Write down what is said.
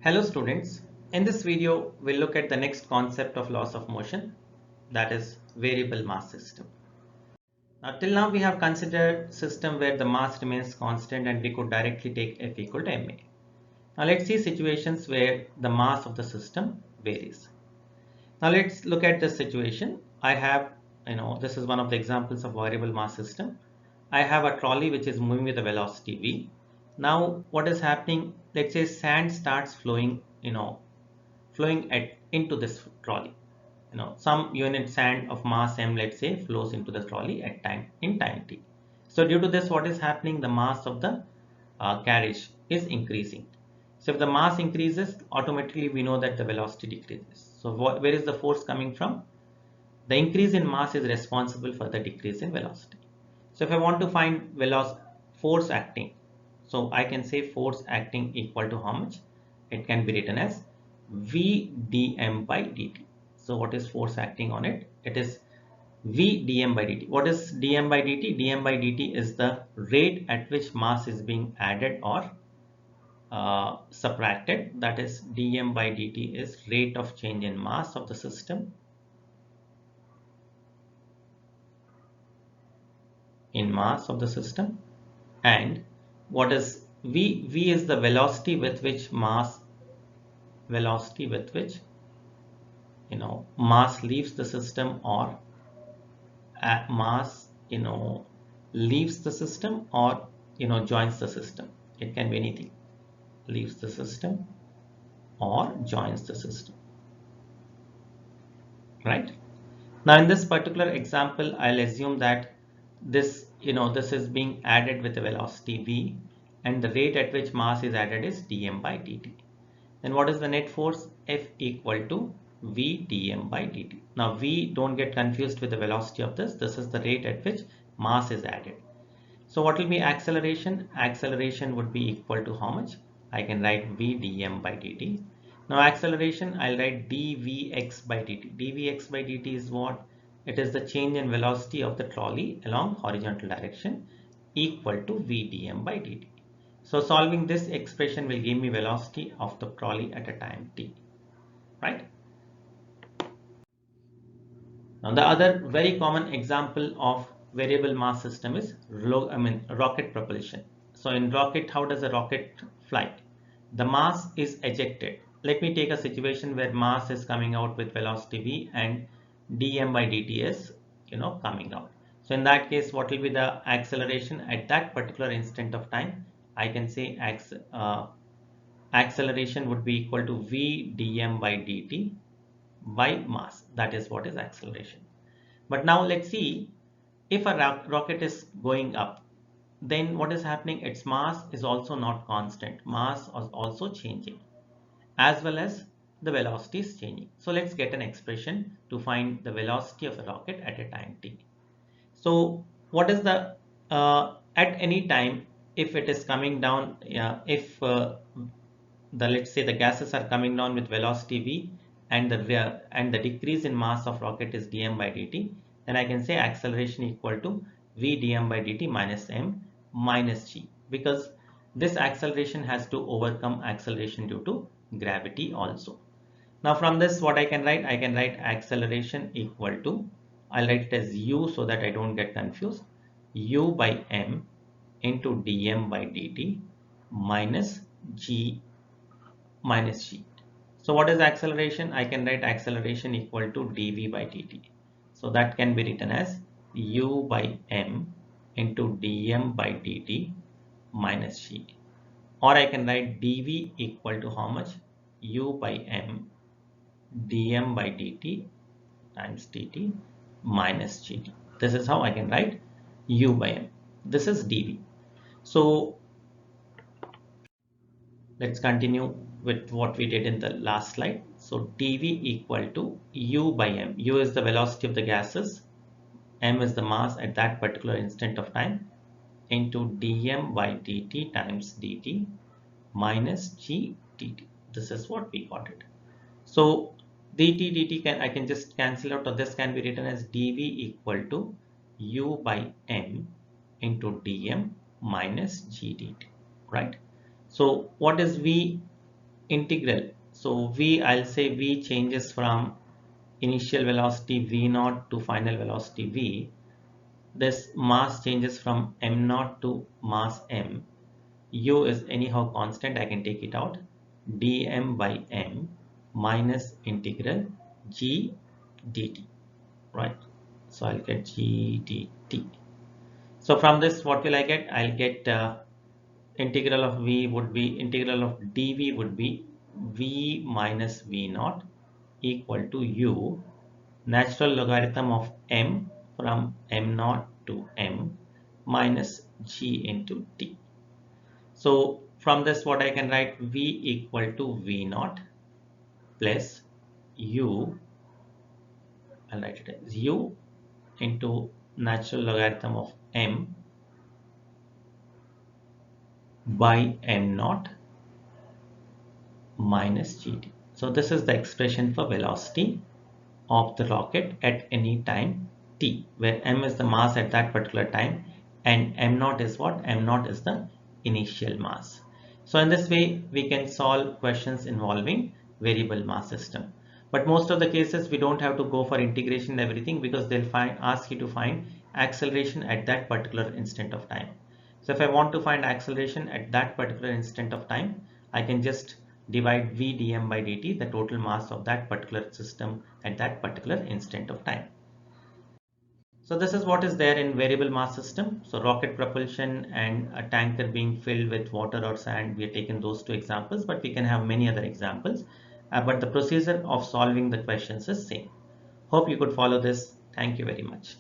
Hello students, in this video we'll look at the next concept of laws of motion, that is variable mass system. Now till now we have considered system where the mass remains constant and we could directly take F equal to ma. Now let's see situations where the mass of the system varies. Now let's look at this situation. I have, this is one of the examples of variable mass system. I have a trolley which is moving with a velocity v. Now what is happening? Let's say sand starts flowing, into this trolley. Some unit sand of mass m, let's say, flows into the trolley at time t. So due to this, what is happening? The mass of the carriage is increasing. So if the mass increases, automatically we know that the velocity decreases. So where is the force coming from? The increase in mass is responsible for the decrease in velocity. So if I want to find force acting, so I can say force acting equal to how much? It can be written as V dm by dt. So what is force acting on it? It is V dm by dt. What is dm by dt? Dm by dt is the rate at which mass is being added or subtracted. That is dm by dt is rate of change in mass of the system and what is v? V is the velocity with which mass leaves the system or mass leaves the system or joins the system. It can be anything, leaves the system or joins the system, right? Now in this particular example, I'll assume that this is being added with a velocity v and the rate at which mass is added is dm by dt. Then what is the net force? F equal to v dm by dt. Now v, don't get confused with the velocity of this. This is the rate at which mass is added. So what will be acceleration? Acceleration would be equal to how much? I can write v dm by dt. Now acceleration, I'll write dvx by dt. dvx by dt is what? It is the change in velocity of the trolley along horizontal direction equal to v dm by dt. So solving this expression will give me velocity of the trolley at a time t, right? Now the other very common example of variable mass system is rocket propulsion. So in rocket, how does a rocket fly? The mass is ejected. Let me take a situation where mass is coming out with velocity v and dm by dt is coming out. So in that case, what will be the acceleration at that particular instant of time? I can say acceleration would be equal to v dm by dt by mass. That is what is acceleration. But now let's see, if a rocket is going up, then what is happening? Its mass is also not constant. Mass is also changing, as well as the velocity is changing. So let's get an expression to find the velocity of the rocket at a time t. So what is the at any time, if it is coming down, if let's say the gases are coming down with velocity v and the decrease in mass of rocket is dm by dt, then I can say acceleration equal to v dm by dt minus m minus g, because this acceleration has to overcome acceleration due to gravity also. Now from this, what I can write? I can write acceleration equal to, I'll write it as u so that I don't get confused, u by m into dm by dt minus g. So what is acceleration? I can write acceleration equal to dv by dt. So that can be written as u by m into dm by dt minus g. Or I can write dv equal to how much? U by m dm by dt times dt minus gt. This is how I can write u by m. This is dv. So let's continue with what we did in the last slide. So dv equal to u by m. U is the velocity of the gases, m is the mass at that particular instant of time, into dm by dt times dt minus g dt. This is what we got it. So dt I can just cancel out, or this can be written as dv equal to u by m into dm minus g dt, right? So what is v? integral. So V, I'll say V changes from initial velocity V naught to final velocity V. This mass changes from m naught to mass m. U is anyhow constant, I can take it out. dm by m minus integral g dt, right? So I'll get g dt. So from this, what will I get? I'll get integral of v would be integral of dv would be v minus v naught equal to u natural logarithm of m from m naught to m minus g into t. So from this, what I can write, v equal to v naught plus u, I'll write it as u into natural logarithm of m by m naught minus gt. So this is the expression for velocity of the rocket at any time t, where m is the mass at that particular time and m naught is what? M naught is the initial mass. So in this way, we can solve questions involving variable mass system. But most of the cases, we don't have to go for integration and everything, because they'll ask you to find acceleration at that particular instant of time. So if I want to find acceleration at that particular instant of time, I can just divide v dm by dt, the total mass of that particular system at that particular instant of time. So this is what is there in variable mass system. So rocket propulsion and a tanker being filled with water or sand, we have taken those two examples, but we can have many other examples. But the procedure of solving the questions is same. Hope you could follow this. Thank you very much.